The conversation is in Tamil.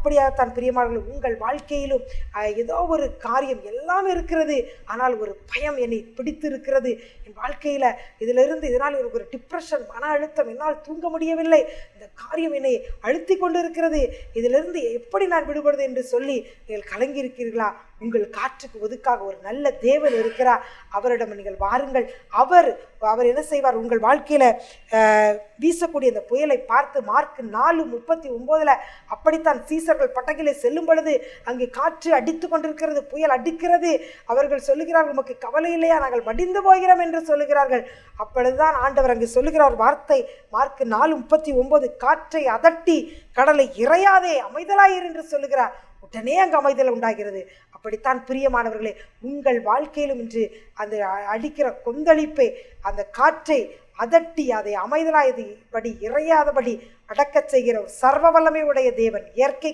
அப்படியாகத்தான் பிரியமானவர்களே, உங்கள் வாழ்க்கையிலும் ஏதோ ஒரு காரியம் எல்லாம் இருக்கிறது, ஆனால் ஒரு பயம் என்னை பிடித்து இருக்கிறது. என் வாழ்க்கையில் இதனால் எனக்கு ஒரு டிப்ரெஷன், மன அழுத்தம், என்னால் தூங்க முடியவில்லை, இந்த காரியம் என்னை அழுத்தி கொண்டு இருக்கிறது, இதிலிருந்து எப்படி நான் விடுபடுவது என்று சொல்லி நீங்கள் கலங்கி இருக்கிறீர்களா? உங்கள் காற்றுக்கு ஒதுக்காக ஒரு நல்ல தேவன் இருக்கிறார். அவரிடம் நீங்கள் வாருங்கள். அவர் என்ன செய்வார்? உங்கள் வாழ்க்கையில வீசக்கூடிய அந்த புயலை பார்த்து மார்க் 4:39 அப்படித்தான் சீசர்கள் பட்டகிலே செல்லும் பொழுது அங்கே காற்று அடித்து கொண்டிருக்கிறது, புயல் அடிக்கிறது. அவர்கள் சொல்லுகிறார்கள், உமக்கு கவலை இல்லையா, நாங்கள் மடிந்து போகிறோம் என்று சொல்லுகிறார்கள். அப்பொழுதுதான் ஆண்டவர் அங்கு சொல்லுகிறார் வார்த்தை, மார்க் 4:39, காற்றை அதட்டி கடலை இறையாதே, அமைதலாயிரு என்று சொல்லுகிறார். உடனே அங்கு அமைதல் உண்டாகிறது. அப்படித்தான் பிரியமானவர்களே, உங்கள் வாழ்க்கையிலும் இன்று அந்த அடிக்கிற கொந்தளிப்பை, அந்த காற்றை அதட்டி அதை அமைதலாயபடி, இறையாதபடி அடக்கச் செய்கிற சர்வ வல்லமை உடைய தேவன், இயற்கை